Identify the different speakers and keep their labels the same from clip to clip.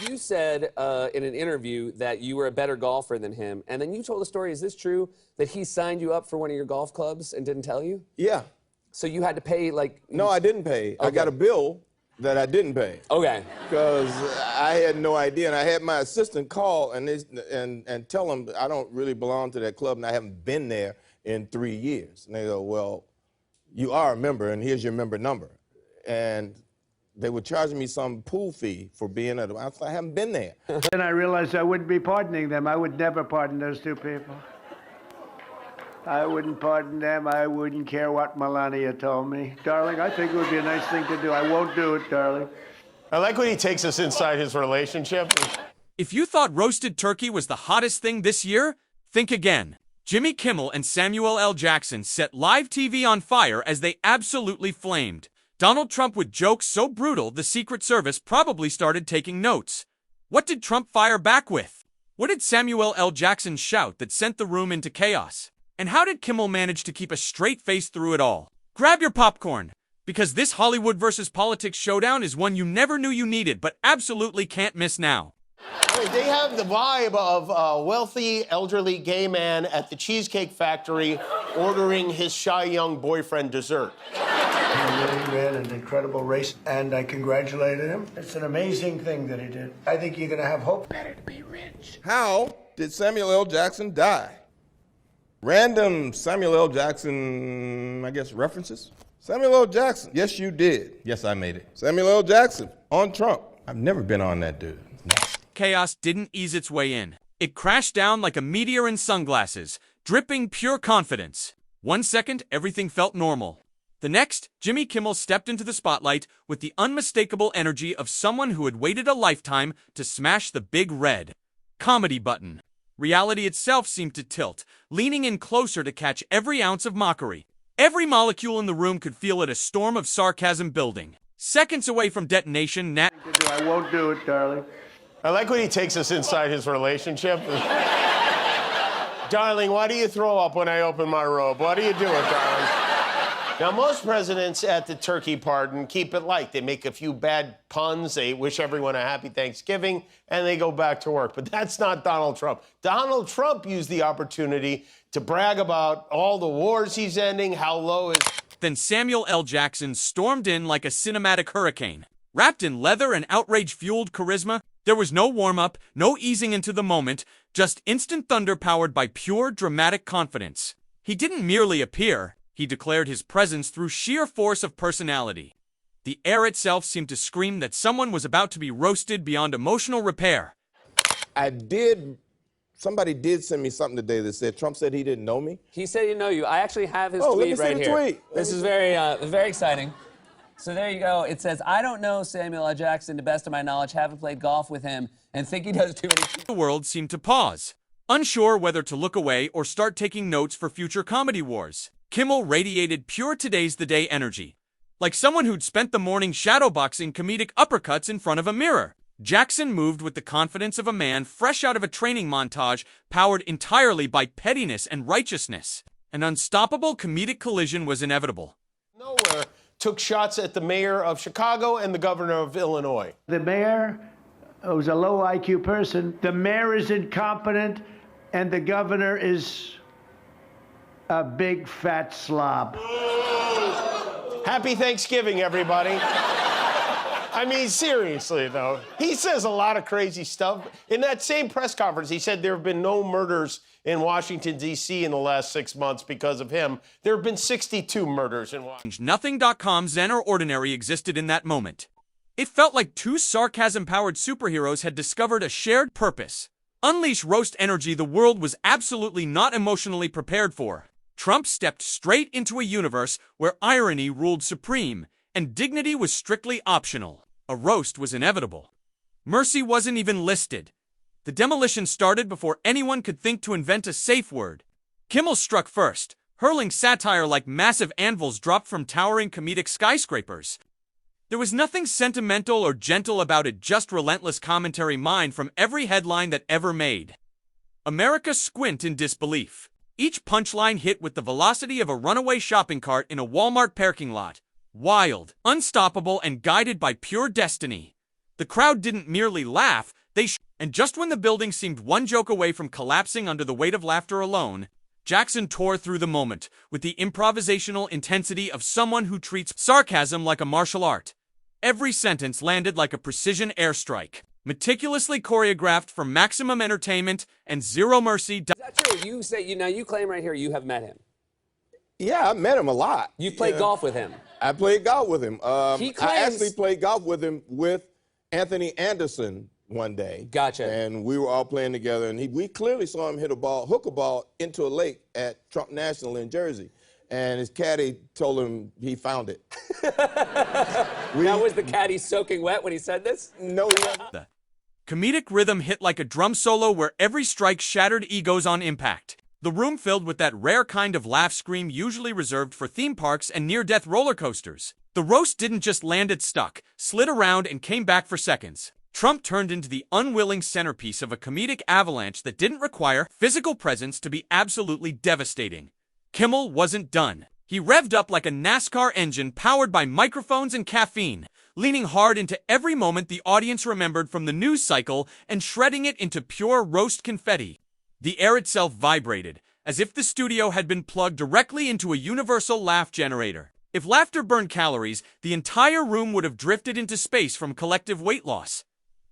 Speaker 1: You said in an interview that you were a better golfer than him, and then you told a story. Is this true that he signed you up for one of your golf clubs and didn't tell you?
Speaker 2: Yeah.
Speaker 1: So you had to pay, like...
Speaker 2: No, I didn't pay. Okay. I got a bill that I didn't pay.
Speaker 1: Okay.
Speaker 2: Because I had no idea, and I had my assistant call and tell him I don't really belong to that club, and I haven't been there in 3 years. And they go, well, you are a member, and here's your member number. And they were charging me some pool fee for being at. I haven't been there.
Speaker 3: Then I realized I wouldn't be pardoning them. I would never pardon those two people. I wouldn't pardon them. I wouldn't care what Melania told me. Darling, I think it would be a nice thing to do. I won't do it, darling.
Speaker 4: I like when he takes us inside his relationship.
Speaker 5: If you thought roasted turkey was the hottest thing this year, think again. Jimmy Kimmel and Samuel L. Jackson set live TV on fire as they absolutely flamed. Donald Trump with jokes so brutal the Secret Service probably started taking notes. What did Trump fire back with? What did Samuel L. Jackson shout that sent the room into chaos? And how did Kimmel manage to keep a straight face through it all? Grab your popcorn, because this Hollywood versus politics showdown is one you never knew you needed, but absolutely can't miss now.
Speaker 4: They have the vibe of a wealthy, elderly gay man at the Cheesecake Factory ordering his shy young boyfriend dessert.
Speaker 3: He really ran an incredible race, and I congratulated him. It's an amazing thing that he did. I think you're going to have hope. Better to be rich.
Speaker 2: How did Samuel L. Jackson die? Random Samuel L. Jackson, I guess, references? Samuel L. Jackson. Yes, you did. Yes, I made it. Samuel L. Jackson on Trump. I've never been on that dude.
Speaker 5: Chaos didn't ease its way in. It crashed down like a meteor in sunglasses, dripping pure confidence. 1 second, everything felt normal. The next, Jimmy Kimmel stepped into the spotlight with the unmistakable energy of someone who had waited a lifetime to smash the big red comedy button. Reality itself seemed to tilt, leaning in closer to catch every ounce of mockery. Every molecule in the room could feel it, a storm of sarcasm building. Seconds away from detonation,
Speaker 3: I won't do it, darling.
Speaker 4: I like when he takes us inside his relationship. Darling, why do you throw up when I open my robe? What are you doing, darling? Now, most presidents at the turkey pardon keep it light. They make a few bad puns, they wish everyone a happy Thanksgiving, and they go back to work. But that's not Donald Trump. Donald Trump used the opportunity to brag about all the wars he's ending, how low his...
Speaker 5: Then Samuel L. Jackson stormed in like a cinematic hurricane. Wrapped in leather and outrage-fueled charisma, there was no warm-up, no easing into the moment, just instant thunder powered by pure, dramatic confidence. He didn't merely appear. He declared his presence through sheer force of personality. The air itself seemed to scream that someone was about to be roasted beyond emotional repair.
Speaker 2: Somebody did send me something today that said Trump said he didn't know me.
Speaker 1: He said he didn't know you. I actually have his
Speaker 2: tweet
Speaker 1: right here.
Speaker 2: Let me see the tweet.
Speaker 1: This is very exciting. So there you go. It says, I don't know Samuel L. Jackson, to best of my knowledge, haven't played golf with him, and think he does too many...
Speaker 5: The world seemed to pause, unsure whether to look away or start taking notes for future comedy wars. Kimmel radiated pure today's the day energy, like someone who'd spent the morning shadowboxing comedic uppercuts in front of a mirror. Jackson moved with the confidence of a man fresh out of a training montage powered entirely by pettiness and righteousness. An unstoppable comedic collision was inevitable.
Speaker 4: Nowhere took shots at the mayor of Chicago and the governor of Illinois.
Speaker 3: The mayor was a low IQ person. The mayor is incompetent, and the governor is a big fat slob.
Speaker 4: Happy Thanksgiving, everybody. I mean, seriously, though. He says a lot of crazy stuff. In that same press conference, he said there have been no murders in Washington, D.C. in the last 6 months because of him. There have been 62 murders in Washington.
Speaker 5: Nothing.com Zen or Ordinary existed in that moment. It felt like two sarcasm-powered superheroes had discovered a shared purpose. Unleash roast energy the world was absolutely not emotionally prepared for. Trump stepped straight into a universe where irony ruled supreme and dignity was strictly optional. A roast was inevitable. Mercy wasn't even listed. The demolition started before anyone could think to invent a safe word. Kimmel struck first, hurling satire like massive anvils dropped from towering comedic skyscrapers. There was nothing sentimental or gentle about it, just relentless commentary mined from every headline that ever made America squint in disbelief. Each punchline hit with the velocity of a runaway shopping cart in a Walmart parking lot. Wild, unstoppable, and guided by pure destiny. The crowd didn't merely laugh, and just when the building seemed one joke away from collapsing under the weight of laughter alone, Jackson tore through the moment with the improvisational intensity of someone who treats sarcasm like a martial art. Every sentence landed like a precision airstrike, meticulously choreographed for maximum entertainment and zero mercy.
Speaker 1: Is that true? You say you claim right here you have met him.
Speaker 2: Yeah, I met him a lot.
Speaker 1: You've played golf with him.
Speaker 2: I played golf with him.
Speaker 1: He claims...
Speaker 2: I actually played golf with him with Anthony Anderson one day.
Speaker 1: Gotcha.
Speaker 2: And we were all playing together, and we clearly saw him hook a ball into a lake at Trump National in Jersey. And his caddy told him he found it.
Speaker 1: Now, was the caddy soaking wet when he said this?
Speaker 2: No, he wasn't.
Speaker 5: The comedic rhythm hit like a drum solo where every strike shattered egos on impact. The room filled with that rare kind of laugh scream usually reserved for theme parks and near-death roller coasters. The roast didn't just land it stuck, slid around, and came back for seconds. Trump turned into the unwilling centerpiece of a comedic avalanche that didn't require physical presence to be absolutely devastating. Kimmel wasn't done. He revved up like a NASCAR engine powered by microphones and caffeine, leaning hard into every moment the audience remembered from the news cycle and shredding it into pure roast confetti. The air itself vibrated, as if the studio had been plugged directly into a universal laugh generator. If laughter burned calories, the entire room would have drifted into space from collective weight loss.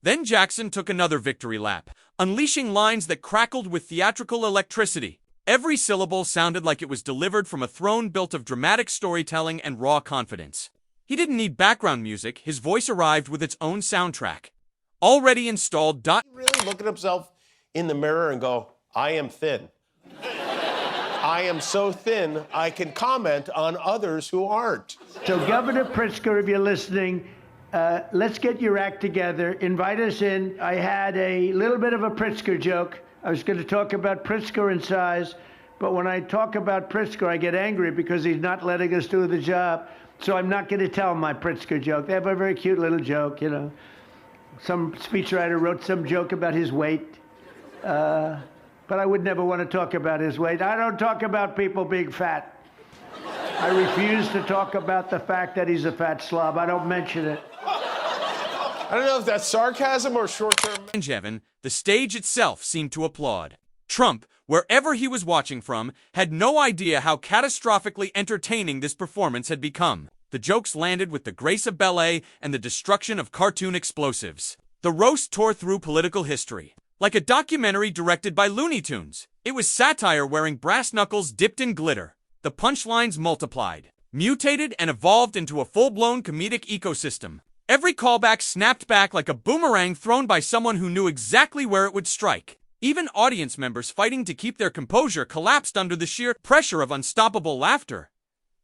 Speaker 5: Then Jackson took another victory lap, unleashing lines that crackled with theatrical electricity. Every syllable sounded like it was delivered from a throne built of dramatic storytelling and raw confidence. He didn't need background music, his voice arrived with its own soundtrack. Already installed.
Speaker 4: He really look at himself in the mirror and go, I am thin. I am so thin, I can comment on others who aren't.
Speaker 3: So, Governor Pritzker, if you're listening, let's get your act together. Invite us in. I had a little bit of a Pritzker joke. I was going to talk about Pritzker and size, but when I talk about Pritzker, I get angry because he's not letting us do the job. So I'm not going to tell my Pritzker joke. They have a very cute little joke, you know. Some speechwriter wrote some joke about his weight, but I would never want to talk about his weight. I don't talk about people being fat. I refuse to talk about the fact that he's a fat slob. I don't mention it.
Speaker 4: I don't know if that's sarcasm or short-term.
Speaker 5: Evan, the stage itself seemed to applaud. Trump, wherever he was watching from, had no idea how catastrophically entertaining this performance had become. The jokes landed with the grace of ballet and the destruction of cartoon explosives. The roast tore through political history, like a documentary directed by Looney Tunes. It was satire wearing brass knuckles dipped in glitter. The punchlines multiplied, mutated, and evolved into a full-blown comedic ecosystem. Every callback snapped back like a boomerang thrown by someone who knew exactly where it would strike. Even audience members fighting to keep their composure collapsed under the sheer pressure of unstoppable laughter.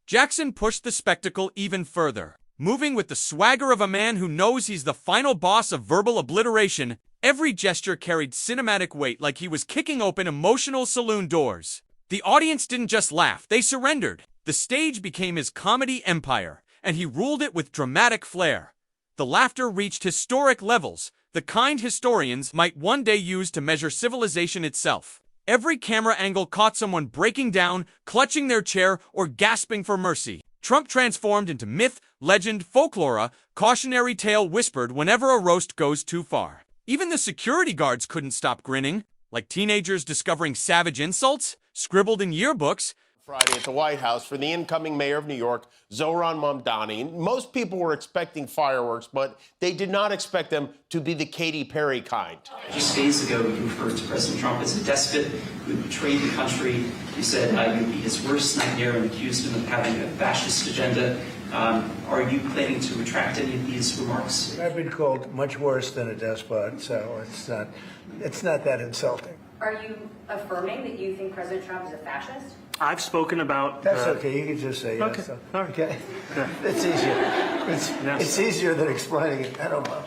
Speaker 5: Jackson pushed the spectacle even further, moving with the swagger of a man who knows he's the final boss of verbal obliteration. Every gesture carried cinematic weight like he was kicking open emotional saloon doors. The audience didn't just laugh, they surrendered. The stage became his comedy empire, and he ruled it with dramatic flair. The laughter reached historic levels, the kind historians might one day use to measure civilization itself. Every camera angle caught someone breaking down, clutching their chair, or gasping for mercy. Trump transformed into myth, legend, folklore, cautionary tale whispered whenever a roast goes too far. Even the security guards couldn't stop grinning, like teenagers discovering savage insults scribbled in yearbooks.
Speaker 4: Friday at the White House for the incoming mayor of New York, Zohran Mamdani. Most people were expecting fireworks, but they did not expect them to be the Katy Perry kind.
Speaker 6: Just days ago, you referred to President Trump as a despot who had betrayed the country. You said you would be his worst nightmare and accused him of having a fascist agenda. Are you planning to retract any of these remarks?
Speaker 3: I've been called much worse than a despot, so it's not that insulting.
Speaker 7: Are you affirming that you think President Trump is a fascist?
Speaker 8: I've spoken about...
Speaker 3: That's okay, you can just say yes.
Speaker 8: Okay, all right.
Speaker 3: Okay?
Speaker 8: Yeah.
Speaker 3: It's easier. It's easier than explaining it. I don't know.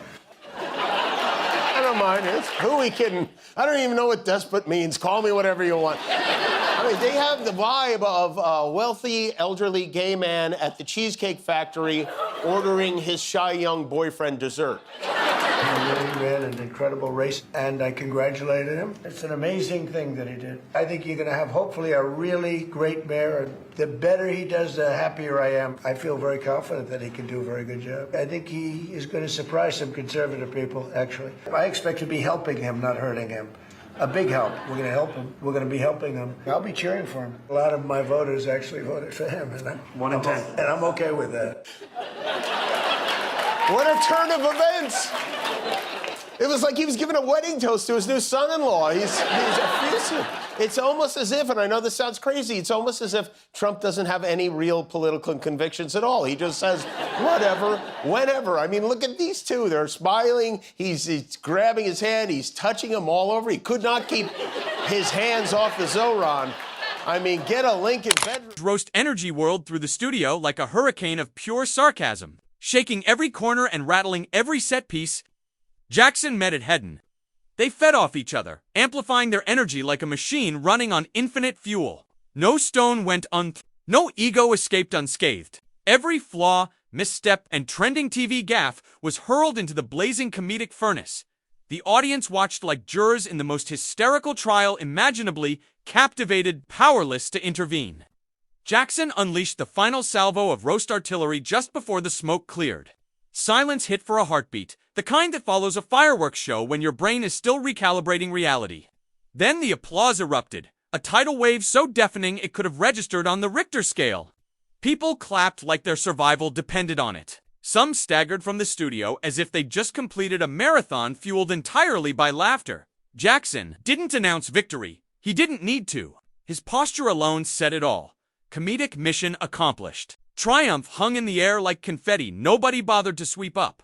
Speaker 4: I don't mind. Who are we kidding? I don't even know what despot means. Call me whatever you want. I mean, they have the vibe of a wealthy, elderly gay man at the Cheesecake Factory ordering his shy young boyfriend dessert.
Speaker 3: And then he ran and an incredible race, and I congratulated him. It's an amazing thing that he did. I think you're going to have, hopefully, a really great mayor. The better he does, the happier I am. I feel very confident that he can do a very good job. I think he is going to surprise some conservative people, actually. I expect to be helping him, not hurting him. A big help. We're going to help him. We're going to be helping him. I'll be cheering for him. A lot of my voters actually voted for him, and 1 in 10. And I'm okay with that.
Speaker 4: What a turn of events! It was like he was giving a wedding toast to his new son-in-law. He's effusive. It's almost as if, and I know this sounds crazy, it's almost as if Trump doesn't have any real political convictions at all. He just says whatever, whenever. I mean, look at these two. They're smiling. He's grabbing his hand. He's touching him all over. He could not keep his hands off the Zoran. I mean, get a Lincoln bedroom.
Speaker 5: Roast Energy whirled through the studio like a hurricane of pure sarcasm, shaking every corner and rattling every set piece. Jackson met at Hedden. They fed off each other, amplifying their energy like a machine running on infinite fuel. No stone went no ego escaped unscathed. Every flaw, misstep, and trending TV gaffe was hurled into the blazing comedic furnace. The audience watched like jurors in the most hysterical trial imaginably, captivated, powerless to intervene. Jackson unleashed the final salvo of roast artillery just before the smoke cleared. Silence hit for a heartbeat, the kind that follows a fireworks show when your brain is still recalibrating reality. Then the applause erupted, a tidal wave so deafening it could have registered on the Richter scale. People clapped like their survival depended on it. Some staggered from the studio as if they'd just completed a marathon fueled entirely by laughter. Jackson didn't announce victory. He didn't need to. His posture alone said it all. Comedic mission accomplished. Triumph hung in the air like confetti nobody bothered to sweep up.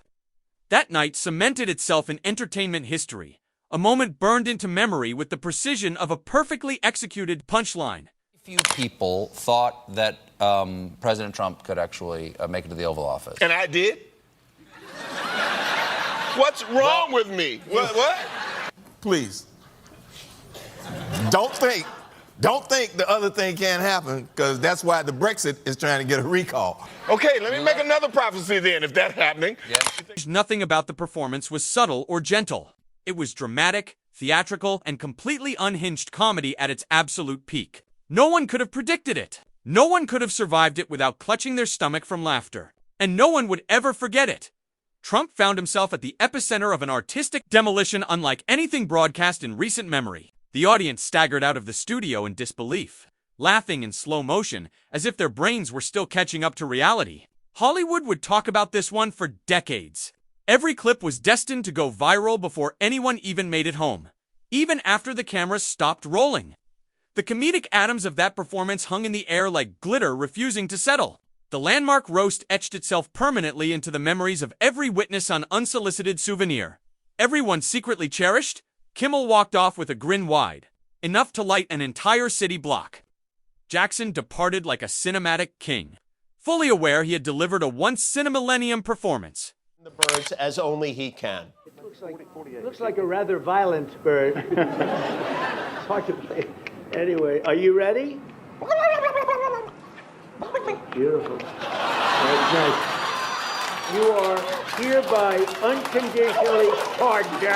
Speaker 5: That night cemented itself in entertainment history, a moment burned into memory with the precision of a perfectly executed punchline.
Speaker 8: Few people thought that President Trump could actually make it to the Oval Office.
Speaker 2: And I did? What's wrong with me? What? Please. Don't think the other thing can't happen, because that's why the Brexit is trying to get a recall. Okay, let me make another prophecy then, if that's happening.
Speaker 5: Yes. Nothing about the performance was subtle or gentle. It was dramatic, theatrical, and completely unhinged comedy at its absolute peak. No one could have predicted it. No one could have survived it without clutching their stomach from laughter. And no one would ever forget it. Trump found himself at the epicenter of an artistic demolition unlike anything broadcast in recent memory. The audience staggered out of the studio in disbelief, laughing in slow motion as if their brains were still catching up to reality. Hollywood would talk about this one for decades. Every clip was destined to go viral before anyone even made it home, even after the cameras stopped rolling. The comedic atoms of that performance hung in the air like glitter refusing to settle. The landmark roast etched itself permanently into the memories of every witness on Unsolicited Souvenir. Everyone secretly cherished, Kimmel walked off with a grin wide, enough to light an entire city block. Jackson departed like a cinematic king, fully aware he had delivered a once-in-a-millennium performance.
Speaker 4: The birds as only he can.
Speaker 3: It looks like a rather violent bird. It's hard to play. Anyway, are you ready? Beautiful. That's nice. You are hereby unconditionally pardoned.
Speaker 4: There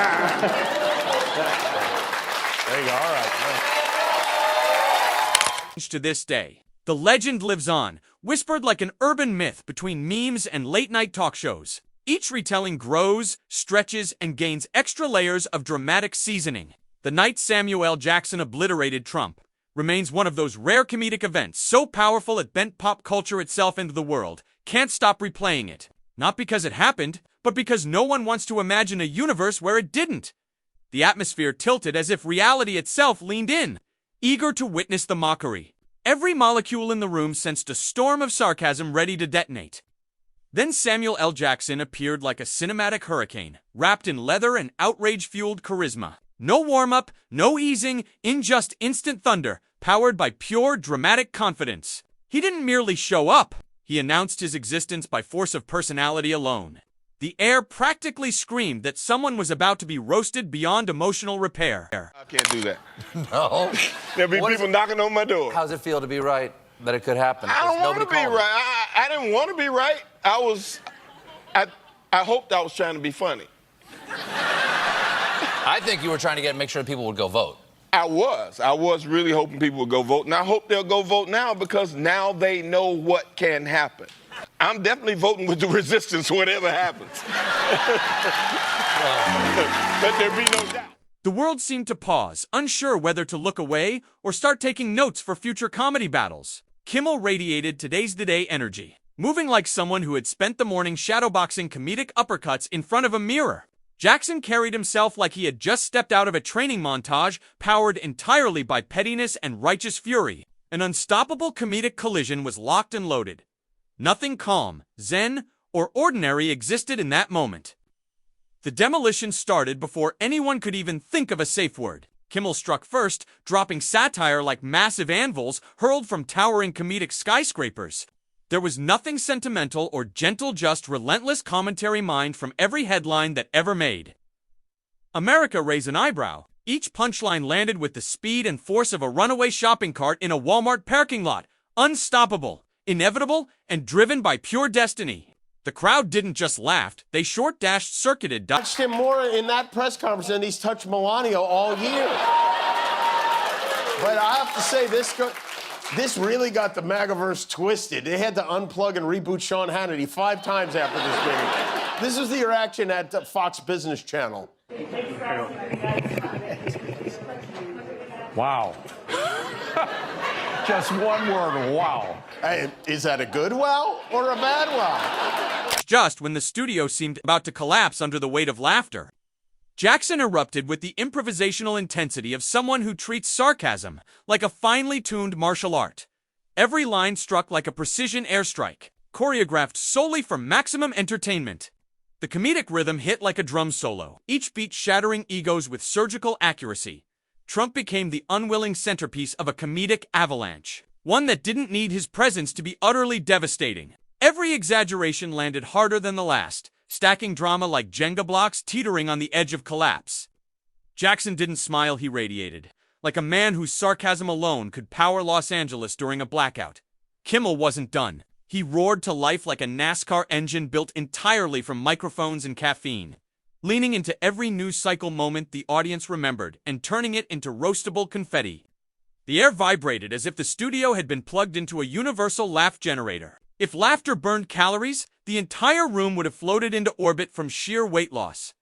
Speaker 4: you go. All right.
Speaker 5: To this day, the legend lives on, whispered like an urban myth between memes and late-night talk shows. Each retelling grows, stretches, and gains extra layers of dramatic seasoning. The night Samuel L. Jackson obliterated Trump remains one of those rare comedic events so powerful it bent pop culture itself into the world. Can't stop replaying it. Not because it happened, but because no one wants to imagine a universe where it didn't. The atmosphere tilted as if reality itself leaned in, eager to witness the mockery. Every molecule in the room sensed a storm of sarcasm ready to detonate. Then Samuel L. Jackson appeared like a cinematic hurricane, wrapped in leather and outrage-fueled charisma. No warm-up, no easing, in just instant thunder, powered by pure dramatic confidence. He didn't merely show up. He announced his existence by force of personality alone. The air practically screamed that someone was about to be roasted beyond emotional repair.
Speaker 2: I can't do that.
Speaker 8: No.
Speaker 2: There'll be people knocking on my door.
Speaker 8: How does it feel to be right that it could happen?
Speaker 2: I don't want to be right. I didn't want to be right. I hoped I was trying to be funny.
Speaker 8: I think you were trying to make sure people would go vote.
Speaker 2: I was really hoping people would go vote, and I hope they'll go vote now because now they know what can happen. I'm definitely voting with the resistance, whatever happens. Let there be no doubt.
Speaker 5: The world seemed to pause, unsure whether to look away or start taking notes for future comedy battles. Kimmel radiated today's the day energy, moving like someone who had spent the morning shadowboxing comedic uppercuts in front of a mirror. Jackson carried himself like he had just stepped out of a training montage, powered entirely by pettiness and righteous fury. An unstoppable comedic collision was locked and loaded. Nothing calm, zen, or ordinary existed in that moment. The demolition started before anyone could even think of a safe word. Kimmel struck first, dropping satire like massive anvils hurled from towering comedic skyscrapers. There was nothing sentimental or gentle, just relentless commentary mined from every headline that ever made America raised an eyebrow. Each punchline landed with the speed and force of a runaway shopping cart in a Walmart parking lot. Unstoppable, inevitable, and driven by pure destiny. The crowd didn't just laugh, they short-circuited.
Speaker 4: Touched him more in that press conference than he's touched Melania all year. But I have to say, this really got the MAGAverse twisted. They had to unplug and reboot Sean Hannity 5 times after this meeting. This is the reaction at Fox Business Channel.
Speaker 3: Wow. Just one word, wow.
Speaker 4: Hey, is that a good wow or a bad wow?
Speaker 5: Just when the studio seemed about to collapse under the weight of laughter, Jackson erupted with the improvisational intensity of someone who treats sarcasm like a finely tuned martial art. Every line struck like a precision airstrike, choreographed solely for maximum entertainment. The comedic rhythm hit like a drum solo, each beat shattering egos with surgical accuracy. Trump became the unwilling centerpiece of a comedic avalanche, one that didn't need his presence to be utterly devastating. Every exaggeration landed harder than the last, stacking drama like Jenga blocks teetering on the edge of collapse. Jackson didn't smile, he radiated, like a man whose sarcasm alone could power Los Angeles during a blackout. Kimmel wasn't done. He roared to life like a NASCAR engine built entirely from microphones and caffeine, leaning into every news cycle moment the audience remembered and turning it into roastable confetti. The air vibrated as if the studio had been plugged into a universal laugh generator. If laughter burned calories, the entire room would have floated into orbit from sheer weight loss.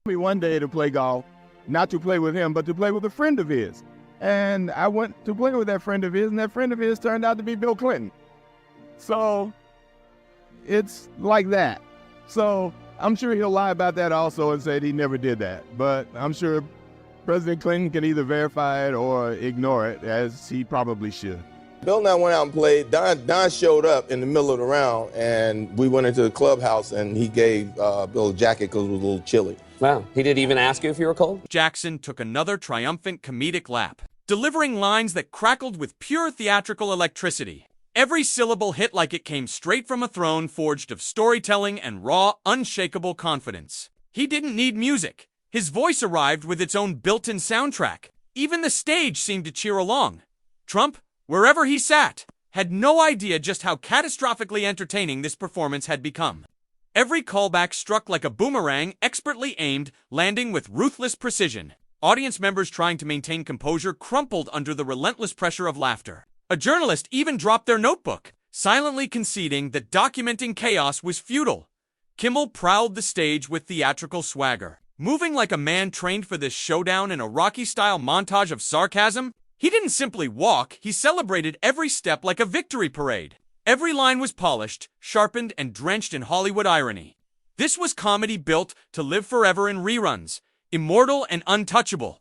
Speaker 9: Me one day to play golf, not to play with him, but to play with a friend of his. And I went to play with that friend of his, and that friend of his turned out to be Bill Clinton. So it's like that. So I'm sure he'll lie about that also and say that he never did that. But I'm sure President Clinton can either verify it or ignore it, as he probably should.
Speaker 2: Bill and I went out and played. Don showed up in the middle of the round, and we went into the clubhouse, and he gave Bill a jacket because it was a little chilly.
Speaker 1: Wow. He didn't even ask you if you were cold?
Speaker 5: Jackson took another triumphant comedic lap, delivering lines that crackled with pure theatrical electricity. Every syllable hit like it came straight from a throne forged of storytelling and raw, unshakable confidence. He didn't need music. His voice arrived with its own built-in soundtrack. Even the stage seemed to cheer along. Trump, wherever he sat, had no idea just how catastrophically entertaining this performance had become. Every callback struck like a boomerang, expertly aimed, landing with ruthless precision. Audience members trying to maintain composure crumpled under the relentless pressure of laughter. A journalist even dropped their notebook, silently conceding that documenting chaos was futile. Kimmel prowled the stage with theatrical swagger. Moving like a man trained for this showdown in a Rocky-style montage of sarcasm, he didn't simply walk, he celebrated every step like a victory parade. Every line was polished, sharpened, and drenched in Hollywood irony. This was comedy built to live forever in reruns, immortal and untouchable.